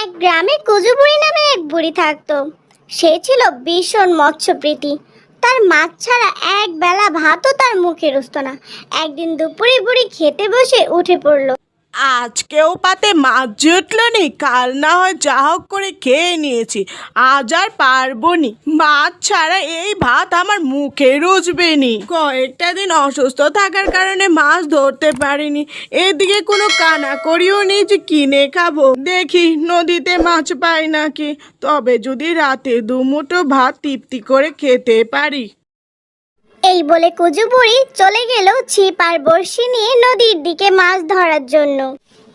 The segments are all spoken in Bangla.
এক গ্রামে কুজু বুড়ি নামে এক বুড়ি থাকতো। সে ছিল ভীষণ মৎস্যপ্রীতি। তার মাছ ছাড়া এক বেলা ভাতও তার মুখে রুচত না। একদিন দুপুরে বুড়ি খেতে বসে উঠে পড়ল। আজকেও পাতে মাছ জুটল নি, কাল না হয় যা হোক করে খেয়ে নিয়েছি, আজ আর পারবো নি। মাছ ছাড়া এই ভাত আমার মুখে রুচবে নি। কয়েকটা দিন অসুস্থ থাকার কারণে মাছ ধরতে পারিনি। এদিকে কোনো কানাকড়িও নেই যে কিনে খাবো। দেখি নদীতে মাছ পাই নাকি, তবে যদি রাতে দুমুঠো ভাত তৃপ্তি করে খেতে পারি। এই বলে কুজু বুড়ি চলে গেল ছিপ আর বড়শি নিয়ে নদীর দিকে মাছ ধরার জন্য।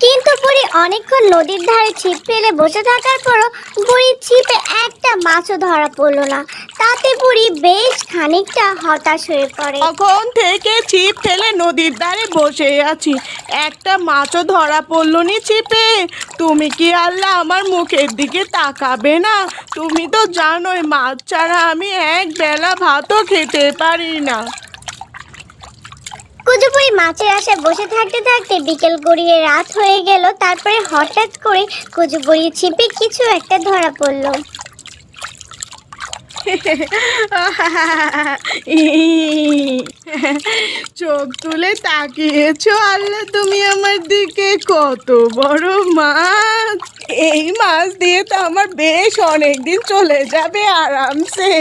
কিন্তু বুড়ি অনেকক্ষণ নদীর ধারে ছিপ ফেলে বসে থাকার পরও বুড়ির ছিপে একটা মাছও ধরা পড়লো না। তাতে বুড়ি বেশ খানিকটা হতাশ হয়ে পড়ে। তখন থেকে ছিপ ফেলে নদীর ধারে বসে আছি, একটা মাছও ধরা পড়লো নি ছিপে। তুমি কি আল্লাহ আমার মুখের দিকে তাকাবে না? তুমি তো জানোই মাছ ছাড়া আমি এক বেলা ভাতও খেতে পারি না। কুজু বুড়ি মাছের আশায় বসে থাকতে থাকতে বিকেল গড়িয়ে রাত হয়ে গেল। তারপরে হঠাৎ করে কুজু বুড়ির ছিপে কিছু একটা ধরা পড়লো। চোখ তুলে তাকিয়েছো আল্লাহ তুমি আমার দিকে, কত বড় মাছ! এই মাছ দিয়ে তো আমার বেশ অনেকদিন চলে যাবে আরামসে।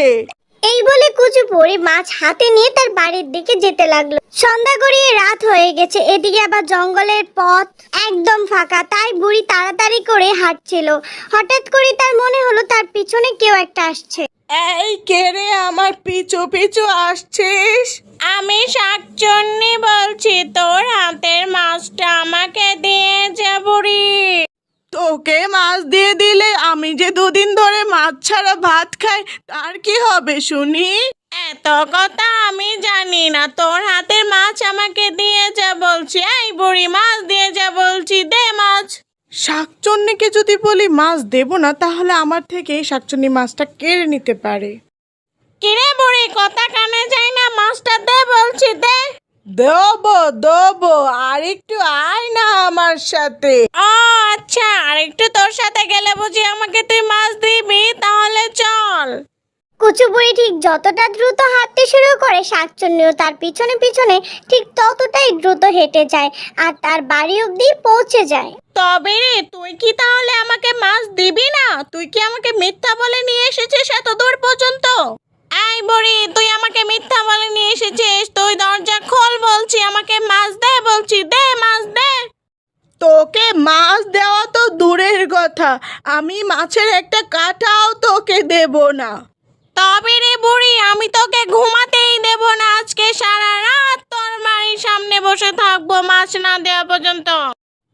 এই বলে কুচু বুড়ি মাছ হাতে নিয়ে তার বাড়ির দিকে যেতে লাগলো। সন্ধ্যা গড়িয়ে রাত হয়ে গেছে, এদিকে আবার জঙ্গলের পথ একদম ফাঁকা। তাই বুড়ি তাড়াতাড়ি করে হাঁটছিল। হঠাৎ করে তার মনে হলো তার পিছনে কেউ একটা আসছে। এই কে রে আমার পিছু পিছু আসছিস? আমি শাকচুন্নি বলছি, তোর হাতের মাছটা আমাকে দিয়ে যা বুড়ি। তোকে মাছ দিয়ে দিলে আমি যে দুদিন ধরে মাছ ছাড়া ভাত খাই, তার কি হবে শুনি? এত কথা আমি জানি না, তোর হাতের মাছ আমাকে দিয়ে যা বলছি। এই বুড়ি, মাছ দিয়ে যা বলছি, দে মাছ। শাকচুন্নিকে যদি বলি মাছ দেব না, তাহলে আমার থেকে এই শাকচুন্নি মাছটা কেড়ে নিতে পারে। কিরে বুড়ি, কথা কানে যায় না, মাছটা দে বলছি, দে। দেবো দেবো, আর একটু আয় না আমার সাথে। ও আচ্ছা, আর একটু তোর সাথে গেলে বুঝি আমাকে তুই মাছ দিবি? তাহলে চল। কুচু বুড়ি ঠিক যতটা দ্রুত হাঁটতে শুরু করে, শাকচুন্নিও তার পিছনে পিছনে ঠিক ততটাই দ্রুত হেঁটে যায় আর তার বাড়ি অবধি পৌঁছে যায়। তবে রে, তুই কি তাহলে আমাকে মাছ দিবি না? তুই কি আমাকে মিথ্যা বলে নিয়ে এসেছিস এত দূর পর্যন্ত? এই বুড়ি, তুই আমাকে মিথ্যা বলে নিয়ে এসেছিস। তুই দরজা খোল বলছি, আমাকে মাছ দে বলছি, দে মাছ দে। তোকে মাছ দেওয়া তো দূরের কথা, আমি মাছের একটা কাঁটাও তোকে দেব না। তবে রে বুড়ি, আমি তোকে ঘুমাতেই দেব না। আজকে সারা রাত তোর বাড়ির সামনে বসে থাকবো মাছ না দেওয়া পর্যন্ত।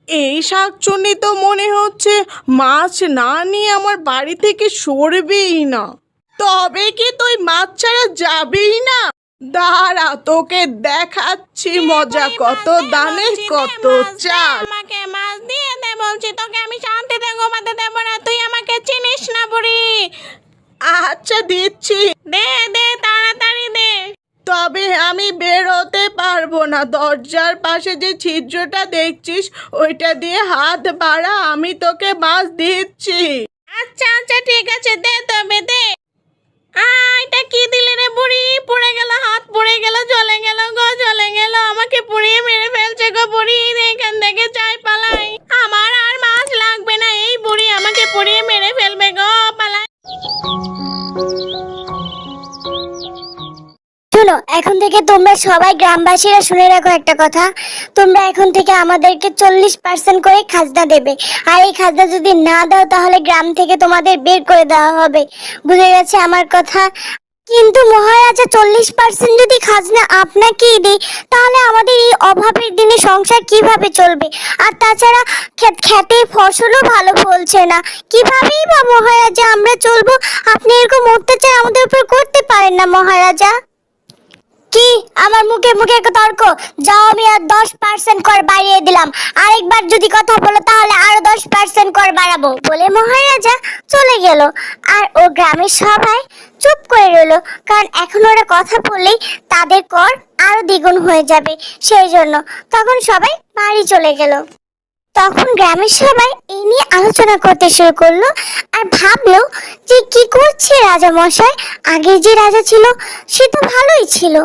এই শাকচুন্নি তো মনে হচ্ছে মাছ না নিয়ে আমার বাড়ি থেকে সরবেই না। তবে কি তুই মাছ ছাড়া যাবেই না? দাঁড়া, তোকে দেখাচ্ছি মজা, কত দানে কত চাল। আমাকে মাছ দিয়ে দে বলছি, তোকে আমি শান্তিতে ঘুমাতে দেব না। তুই আমাকে চিনিস না বুড়ি। আচ্ছা দিচ্ছি, দে দে, তাড়াতাড়ি দে। তবে আমি বেরোতে পারবো না। দরজার পাশে যে ছিদ্রটা দেখছিস, ওইটা দিয়ে হাত বাড়া, আমি তোকে মাছ দিচ্ছি। আচ্ছা আচ্ছা, ঠিক আছে, দে তবে দে। এটা কি দিলে রে বুড়ি? পুড়ে গেল, হাত পুড়ে গেল, জ্বলে গেল গো, জ্বলে গেল। আমাকে পুড়িয়ে মেরে ফেলছে গো বুড়ি। এখান থেকে যাই, পালাই। আমার আর মাছ লাগবে না, এই বুড়ি আমাকে পুড়িয়ে মেরে ফেলবে গো, পালাই। শোনো, এখন থেকে তোমরা সবাই গ্রামবাসীরা শুনে রাখো একটা কথা। তোমরা এখন থেকে আমাদেরকে 40% করে খাজনা দেবে। আর এই খাজনা যদি না দাও, তাহলে গ্রাম থেকে তোমাদের বের করে দেওয়া হবে। বুঝে গেছে আমার কথা? কিন্তু মহারাজা, 40% যদি খাজনা আপনাকেই দিই, তাহলে আমাদের এই অভাবের দিনে সংসার কিভাবে চলবে? আর তাছাড়া খেতে ফসলও ভালো ফলছে না, কিভাবেই বা মহারাজা আমরা চলবো? আপনি এরকম অত্যাচার আমাদের উপর করতে পারেন না মহারাজা। কি আমার মুখে মুখে তর্ক? যাও, আমি আর 10% কর বাড়িয়ে দিলাম। আরেকবার যদি কথা বলো, তাহলে আরো 10% কর বাড়াবো বলে মহারাজা চলে গেল। আর ও গ্রামের সবাই চুপ করে রইল, কারণ এখন ওরা কথা বললেই তাদের কর আরো দ্বিগুণ হয়ে যাবে। সেই জন্য তখন সবাই বাড়ি চলে গেল। তখন গ্রামের সবাই এই নিয়ে আলোচনা করতে শুরু করলো আর ভাবলো যে কি করছে রাজা মশাই। আগে যে রাজা ছিল সে তো ভালোই ছিল,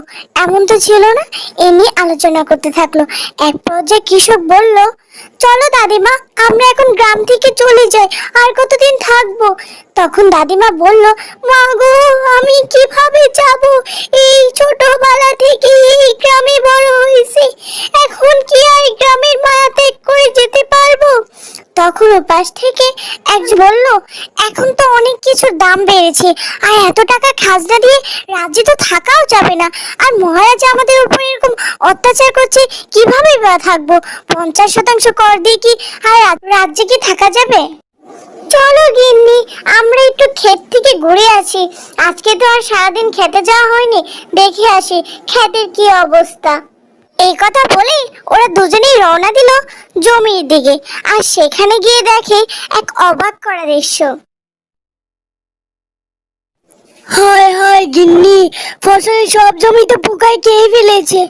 এমন তো ছিল না। এই নিয়ে আলোচনা করতে থাকলো। এক পর্যায়ে কৃষক বলল, চলো দাদিমা, আমরা এখন গ্রাম থেকে চলে যাই, আর কতদিন থাকবো। তখন দাদিমা বলল, মা গো, আমি কিভাবে যাব? এই ছোটবেলা থেকে এই গ্রামে বড় হয়েছি, এখন কি আর গ্রামের মায়া ত্যাগ করে যেতে পারবো? তখন ওপাশ থেকে একজন বলল, এখন তো অনেক কিছুর দাম বেড়েছে, আর এত টাকা খাজনা দিয়ে রাজ্যে তো থাকাও যাবে না। আর মহারাজা আমাদের উপর এরকম অত্যাচার করছে, কিভাবে বা থাকবো? 50% কর দিয়ে কি আর রাজ্যে কি থাকা যাবে? চলো গিন্নি, আমরা একটু ক্ষেত থেকে ঘুরে আসি। আজকে তো আর সারাদিন খেতে যাওয়া হয়নি, দেখে আসি ক্ষেতের কি অবস্থা। এই কথা বলে ওরা দুজনেই রওনা দিল জমির দিকে। আর সেখানে গিয়ে দেখে এক অবাক করা দৃশ্য। হায় হায় গিন্নি, ফসলের সব জমিতে পোকায় খেয়ে ফেলেছে।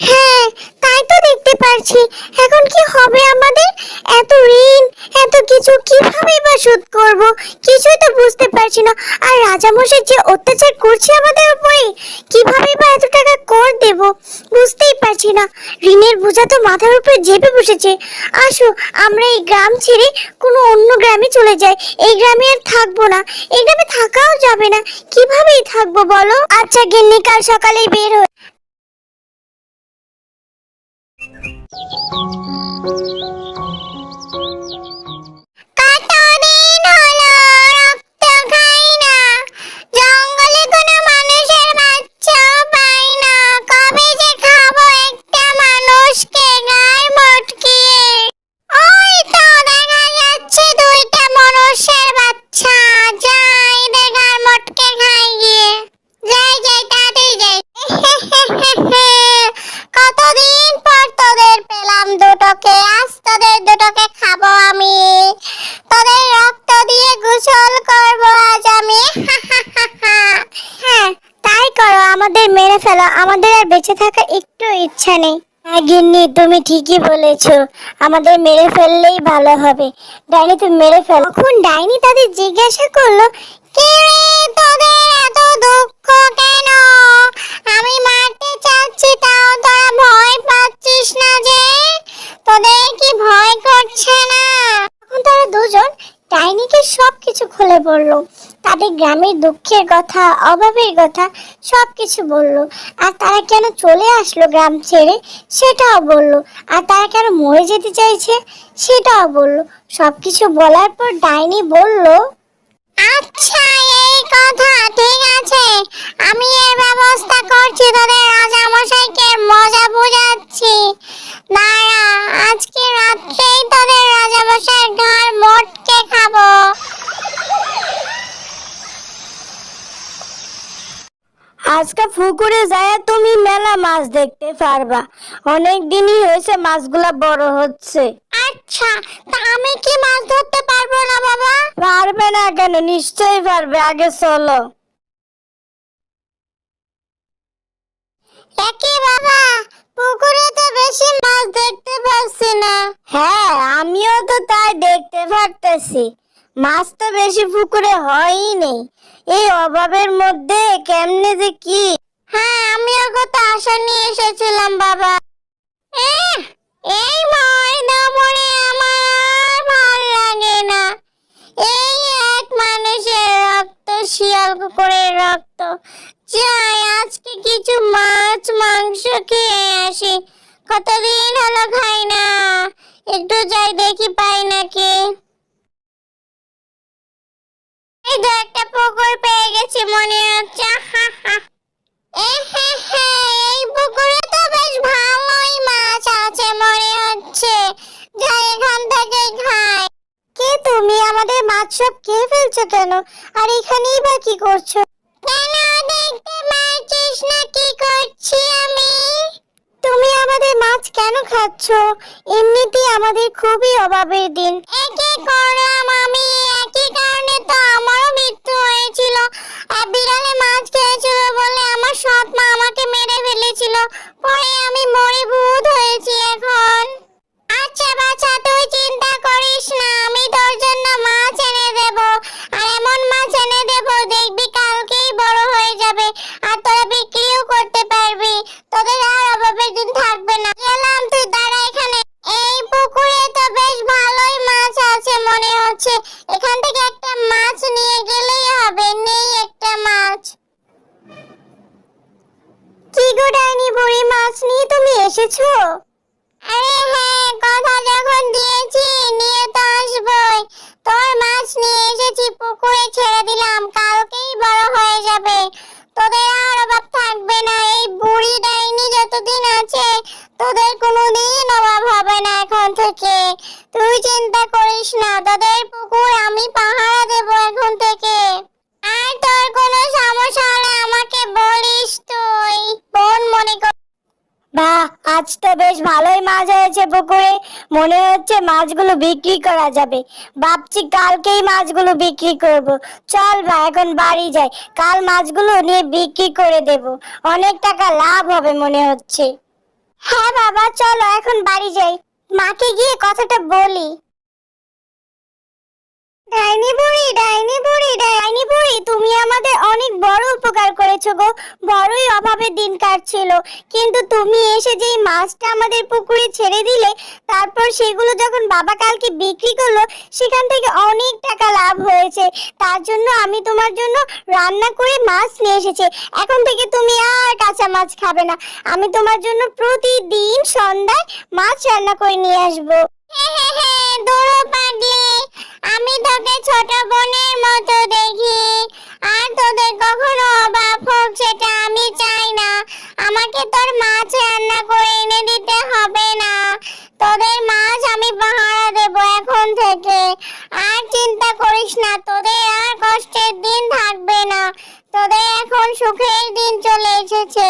হ্যাঁ, তাই তো দেখতে পারছি। এখন কি হবে আমাদের? এত ঋণ, এত কিছু কিভাবে বা শোধ করব? কিছুই তো বুঝতে পারছি না। আর রাজামশাই যে অত্যাচার করছে আমাদের উপরে, কিভাবে বা এত টাকা কর দেব? বুঝতেই পারছি না। ঋণের বোঝা তো মাথার উপরে চেপে বসেছে। আসো, আমরা এই গ্রাম ছেড়ে কোনো অন্য গ্রামে চলে যাই। এই গ্রামে আর থাকবো না, এই গ্রামে থাকাও যাবে না। কিভাবেই থাকবো বলো? আচ্ছা গিন্নি, কাল সকালেই বের হই। কতদিন হলো রক্ত খাই না, জঙ্গলে কোনো মানুষের বাচ্চাও পাই না। কবে যে খাবো একটা মানুষকে গায়ে মটকিয়ে। ওই তো দেখা যাচ্ছে দুইটা মানুষের বাচ্চা। যাই এদের গায়ে মটকে খাই গিয়ে। যাই যাই, তাড়াতাড়ি যাই। কতদিন পর তোদের পেলাম দুটোকে, আজ তোদের দুটোকে খাবো আমি। তোদের রক্ত দিয়ে গোসল করবো আজ আমি। হ্যাঁ, তাই করো, আমাদের মেরে ফেলো, আমাদের আর বেঁচে থাকার একটু ইচ্ছা নেই। হ্যাঁ গিন্নি, তুমি ঠিকই বলেছো, আমাদের মেরে ফেললেই ভালো হবে। ডাইনি, তুমি মেরে ফেলো। তখন ডাইনি তাদের জিজ্ঞাসা করলো, কে রে, তোদের এত দুঃখ কেন? আমি মারতে চাচ্ছি, তাও তোরা ভয় পাচ্ছিস না যে? তোদের কি ভয় করছে না? তখন তারা দুজন ডাইনিকে সবকিছু খুলে বলল। তাদের গ্রামের দুঃখের কথা, অভাবের কথা সবকিছু বলল। আর তারা কেন চলে আসলো গ্রাম ছেড়ে সেটাও বলল। আর তারা কেন মরে যেতে চাইছে সেটাও বলল। সবকিছু বলার পর ডাইনি বলল, আচ্ছা এই কথা, ঠিক আছে, আমি এর ব্যবস্থা করছি। তোদের রাজামশাইকে মজা বোঝাচ্ছি। দাঁড়া, আজকে রাত্রেই তোদের রাজামশাইয়ের ঘাড় মটকে খাবো। আজকে পুকুরে যায় তুমি মেলা মাছ দেখতে পারবা। অনেক দিনই হয়েছে মাছগুলা বড় হচ্ছে। আচ্ছা, তা আমি কি মাছ ধরতে পারবো না বাবা? পারবে না কেন, নিশ্চয়ই পারবে, আগে চলো। একই বাবা, পুকুরে তো বেশি মাছ দেখতে পাচ্ছি না। হ্যাঁ, আমিও তো তাই দেখতে পারতেছি, মাছ তো বেশি পুকুরে হয়ই নেই। এই অভাবের মধ্যে কেমনে যে কি। হ্যাঁ, আমিও কত আশা নিয়ে এসেছিলাম বাবা। এই ময়দা পড়ে আমার ভাল লাগে না। এই এক মানুষের রক্ত, শিয়াল কুকুরের রক্ত। যাই, আজকে কিছু মাছ মাংস খেয়ে আসি, কতদিন হলো খাই না। একটু যাই দেখি পাই নাকি। এই তো একটা পুকুর পেয়ে গেছি মনে হচ্ছে। এই পুকুরে তো বেশ ভালোই মাছ আছে মনে হচ্ছে। যাই, এখান থেকে খাই। কে তুমি? আমাদের মাছ সব খেয়ে ফেলছো কেন? আর এখানেই বা কি করছো? কেন দেখতে পাচ্ছিস না কি করছি আমি? তুমি আমাদের মাছ কেন খাচ্ছো? এমনিতেই আমাদের খুবই অভাবের দিন। একই করলাম আমি, একই কারণে তো আমারও মৃত্যু হয়েছিল। বিড়ালে মাছ খেয়েছিল বলে আমার সৎ মা আমাকে মেরে ফেলেছিল, পরে আমি মরে ভূত হয়েছি এখন। আচ্ছা বাছা, তুই আছে, এখান থেকে একটা মাছ নিয়ে গেলেই হবে। নেই একটা মাছ। কি গো ডাইনি বুড়ি, মাছ নিয়ে তুমি এসেছো? আরে হ্যাঁ, কথা যখন দিয়েছি নিয়ে তো আসবই। তোর মাছ নিয়ে এসেছি, পুকুরে ছেড়ে দিলাম, কালকেই বড় হয়ে যাবে। তোদের আর অভাব থাকবে না। এই বুড়ি ডাইনি যতদিন আছে তোদের কোনোদিন অভাব হবে না এখন থেকে। তুই চিন্তা করিস না, তোদের পুকুর আমি পাহারা দেব এখন থেকে। আর তোর কোনো সমস্যা হলে আমাকে বলিস তুই, বোন মনে কর। বাহ, আজ তো বেশ ভালোই মাছ হয়েছে পুকুরে। মনে হচ্ছে মাছগুলো বিক্রি করা যাবে। ভাবছি কালকেই মাছগুলো বিক্রি করব। চল ভাই, এখন বাড়ি যাই, কাল মাছগুলো নিয়ে বিক্রি করে দেব। অনেক টাকা লাভ হবে মনে হচ্ছে। হ্যাঁ বাবা, চলো এখন বাড়ি যাই, মাকে গিয়ে কথাটা বলি। ডাইনি বুড়ি, ডাইনি বুড়ি, ডাইনি বুড়ি, তুমি আমাদের অনেক বড় উপকার করেছো গো। বড়ই অভাবে দিন কাটছিল, কিন্তু তুমি এসে যেই মাছটা আমাদের পুকুরে ছেড়ে দিলে, তারপর সেগুলো যখন বাবা কালকে বিক্রি করলো, সেখান থেকে অনেক টাকা লাভ হয়েছে। তার জন্য আমি তোমার জন্য রান্না করে মাছ নিয়ে এসেছি। এখন থেকে তুমি আর কাঁচা মাছ খাবে না। আমি তোমার জন্য প্রতিদিন সন্ধ্যায় মাছ রান্না করে নিয়ে আসবো। দূরও পাগলি, আমি তোকে ছোট বোনের মতো দেখি। আর তোদের কখনো অভাব হোক সেটা আমি চাই না। আমাকে তোর মাছ রান্না করে এনে দিতে হবে না। তোদের মাছ আমি পাহারা দেব এখন থেকে। আর চিন্তা করিস না, তোদের আর কষ্টের দিন থাকবে না। তোদের এখন সুখের দিন চলে এসেছে।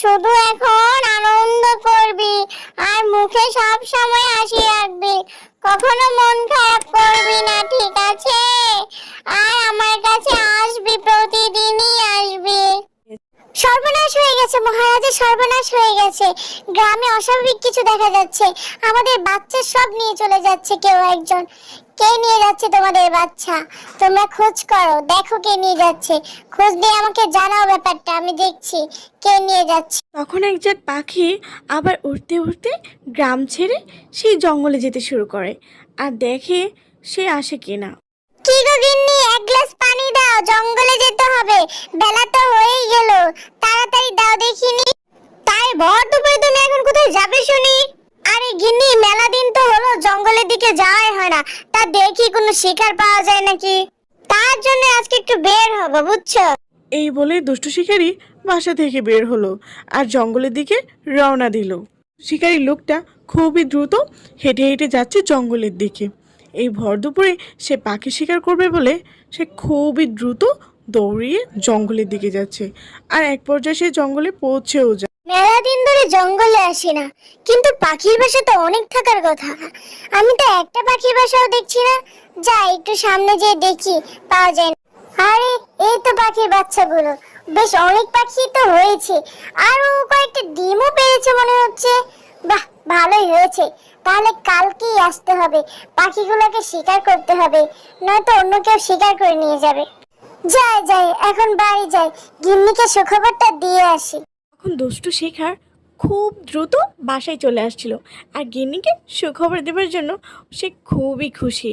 শুধু এখন আনন্দ করবি আর মুখে সব সময় হাসি রাখবি। কখনো মন খারাপ করবি না, ঠিক আছে? আর আমার কাছে আসবি, প্রতিদিনই আসবি। সর্বনাশ হয়ে গেছে মহারাজের, সর্বনাশ হয়ে গেছে। গ্রামে অস্বাভাবিক কিছু দেখা যাচ্ছে। আমাদের বাচ্চা সব নিয়ে চলে যাচ্ছে কেউ একজন। কে নিয়ে যাচ্ছে তোমাদের বাচ্চা? তোমরা খোঁজ করো, দেখো কে নিয়ে যাচ্ছে। খোঁজ দিয়ে আমাকে জানাও ব্যাপারটা, আমি দেখছি কে নিয়ে যাচ্ছে। তখন একজন পাখি আবার উড়তে উড়তে গ্রাম ছেড়ে সেই জঙ্গলে যেতে শুরু করে আর দেখে সে আসে কিনা। কি গো গিন্নি, এক গ্লাস পানি দাও, জঙ্গলে যেতে হবে, বেলা তো হয়েই গেল। তাড়াতাড়ি দাও দেখিনি। তাই ভর দুপুরে তুমি এখন কোথায় যাবে শুনি? আরে গিন্নি, মেলা দিন তো হলো জঙ্গলের দিকে যাওয়াই হয় না। তা দেখি কোনো শিকার পাওয়া যায় নাকি, তার জন্য আজকে একটু বের হবো, বুঝছো? এই বলে দুষ্ট শিকারী বাসা থেকে বের হলো আর জঙ্গলের দিকে রওনা দিল। শিকারী লোকটা খুবই দ্রুত হেঁটে হেঁটে যাচ্ছে জঙ্গলের দিকে। এই ভর দুপুরে সে পাখি শিকার করবে বলে সে খুবই দ্রুত দৌড়িয়ে জঙ্গলের দিকে যাচ্ছে। আর এক পর্যায়ে সে জঙ্গলে পৌঁছেও যায়। মেলা দিন ধরে জঙ্গলে আসি না, কিন্তু পাখির বাসা তো অনেক থাকার কথা। আমি তো একটা পাখির বাসাও দেখছি না। যাই একটু সামনে যেয়ে দেখি পাওয়া যায় না। আরে এই তো পাখির বাচ্চাগুলো, বেশ অনেক পাখি তো হয়েছে। আরো কয়েকটা ডিমও পেয়েছে মনে হচ্ছে। বাহ, ভালোই হয়েছে। তাহলে কালকেই আসতে হবে, পাখিগুলোকে শিকার করতে হবে, নয়তো অন্য কেউ শিকার করে নিয়ে যাবে। যাই যাই, এখন বাড়ি যাই, গিন্নিকে সুখবরটা দিয়ে আসি। তখন দুষ্টু শিকার খুব দ্রুত বাসায় চলে আসছিল আর গিন্নিকে সুখবর দেবার জন্য সে খুবই খুশি।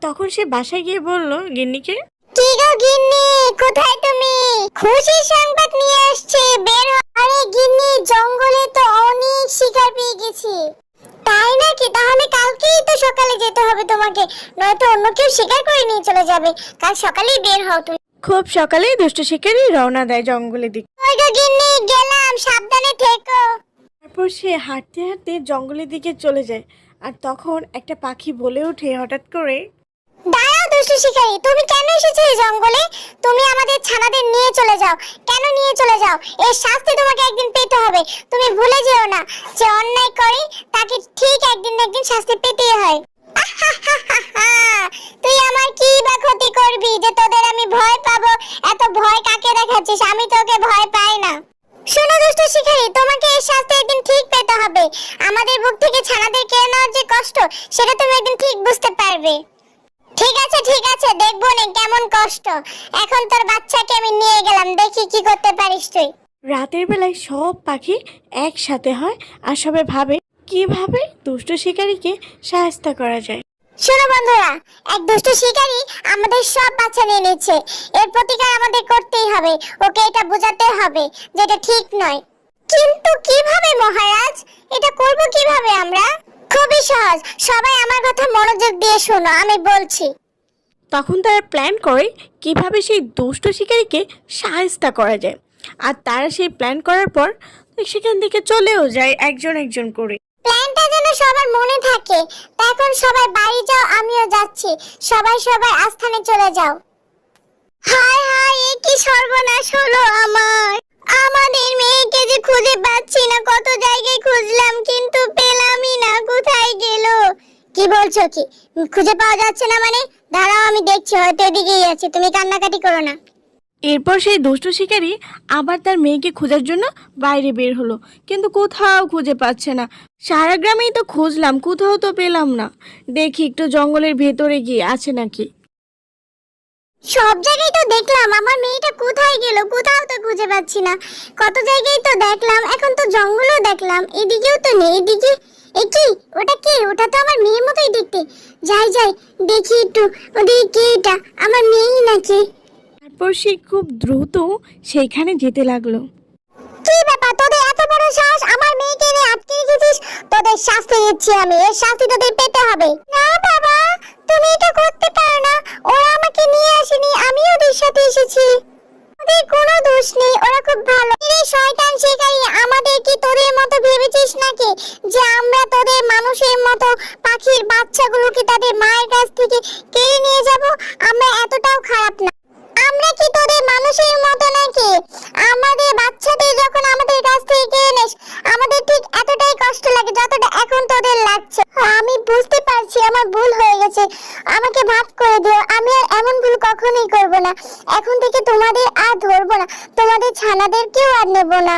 তখন সে বাসায় গিয়ে বলল গিন্নিকে, কি গো গিন্নি, কোথায় তুমি? খুশির সংবাদ নিয়ে আসছি, বের হও। আরে গিন্নি, জঙ্গলে তো অনেক শিকার পেয়ে গেছি। তাই নাকি? তাহলে কালকেই তো সকালে যেতে হবে তোমাকে, নয়তো অন্য কেউ শিকার করে নিয়ে চলে যাবে। কাল সকালেই বের হও তুমি। খুব সকালেই দুষ্ট শিকারী রওনা দেয় জঙ্গলের দিকে। ওই গো গিন্নি, গেলাম, সাবধানে থেকো। তারপর সে হাঁটতে হাঁটতে জঙ্গলের দিকে চলে যায় আর তখন একটা পাখি বলে ওঠে হঠাৎ করে, দাঁড়াও দুষ্টু শিকারী, তুমি কেন এসেছো এই জঙ্গলে? তুমি আমাদের ছানাদের নিয়ে চলে যাও। কেন নিয়ে চলে যাও? এর শাস্তি তোমাকে একদিন পেতে হবে। তুমি ভুলে যেও না, যে অন্যায় করে তাকে ঠিক একদিন না একদিন শাস্তি পেতেই হয়। তুই আমার কি বা ক্ষতি করবি যে তোদের আমি ভয় পাবো? এত ভয় কাকে দেখাচ্ছিস? আমি তোকে ভয় পাই না। শোনো দুষ্ট শিকারী, তোমাকে এর শাস্তি একদিন ঠিক পেতে হবে। আমাদের বুক থেকে ছানাদের কেড়ে নেওয়ার যে কষ্ট, সেটা তুমি একদিন ঠিক বুঝতে পারবে। ঠিক আছে, দেখবো না কেমন কষ্ট। এখন তোর বাচ্চাকে আমি নিয়ে গেলাম, দেখি কি করতে পারিস তুই। রাতের বেলায় সব পাখি একসাথে হয় আর সবাই ভাবে কিভাবে দুষ্ট শিকারীকে সাহায্য করা যায়। শোনো বন্ধুরা, এক দুষ্ট শিকারী আমাদের সব বাচ্চা নিয়ে নিচ্ছে। এর প্রতিকার আমাদের করতেই হবে, ওকে এটা বোঝাতে হবে যে এটা ঠিক নয়। কিন্তু কিভাবে মহারাজ, এটা করব কিভাবে আমরা? খুবই সহজ, সবাই আমার কথা মনোযোগ দিয়ে শোনো, আমি বলছি। তখন তারা প্ল্যান করে কিভাবে সেই দুষ্ট শিকারীকে সাহায্য করা যায়। আর তারা সেই প্ল্যান করার পর সেখান থেকে চলেও যায় একজন একজন করে। প্ল্যানটা যেন সবার মনে থাকে। এখন সবাই বাড়ি যাও, আমিও যাচ্ছি। সবাই সবাই আস্থানে চলে যাও। হায় হায়, এ কি সর্বনাশ হলো আমার! আমাদের মেয়েকে যে খুঁজে পাচ্ছি না, কত জায়গায় খুঁজলাম কিন্তু পেলামই না। কোথায় গেল? কি বলছো কি? খুঁজে পাওয়া যাচ্ছে না মানে? দাঁড়াও, আমি দেখছি, হয়তো এদিকেই আছে। তুমি কান্নাকাটি করো না। এরপর সেই দুষ্ট শিকারী আবার তার মেয়েকে খোঁজার জন্য বাইরে বের হলো, কিন্তু কোথাও খুঁজে পাচ্ছে না। সারা গ্রামেই তো খুঁজলাম, কোথাও তো পেলাম না। দেখি একটু জঙ্গলের ভেতরে গিয়ে আছে নাকি। সব জায়গায় তো দেখলাম, আমার মেয়েটা কোথায় গেল? কোথাও তো খুঁজে পাচ্ছি না। কত জায়গায় তো দেখলাম, এখন তো জঙ্গলও দেখলাম, এদিকেও তো নেই। এদিকে এ কি? ওটা কে? ওটা তো আমার মেয়ের মতোই দেখতে। যাই যাই, দেখি একটু ওদিকে কে এটা, আমার মেয়েই নাকি? তারপর সে খুব দ্রুত সেইখানে যেতে লাগলো। কি ব্যাপার, তোদের এত বড় সাহস আমার মেয়েকে নিয়ে আটকে রেখেছিস? তোদের শাস্তি দিচ্ছি আমি, এর শাস্তি তোদের পেতে হবে। না বাবা, তুমি এটা করতে পারো না। ওরা আমাকে নিয়ে আসেনি, আমি ওদের সাথে এসেছি। ওদের কোনো দোষ নেই, ওরা খুব ভালো। এই শয়তান শিকারী, আমাদের কি তোদের মতো ভেবেছিস নাকি যে আমরা তোদের মানুষের মতো পাখির বাচ্চাগুলোকে তাদের মায়ের কাছ থেকে কেড়ে নিয়ে যাব? আমরা এতটাও খারাপ না। আমরা কি তোদের মানুষের মতো নাকি? আমাদের বাচ্চাদের যখন আমাদের কাছ থেকে কেড়ে নিস, আমাদের ঠিক এতটাই কষ্ট লাগে যতটা এখন তোদের লাগছে। আমি বুঝতে পারছি আমার ভুল হয়ে গেছে, আমাকে মাফ করে দিও। আমি আর এমন ভুল কখনোই করব না। এখন থেকে তোমাদের আর ধরবো না, তোমাদের ছানাদেরকেও আর নেব না।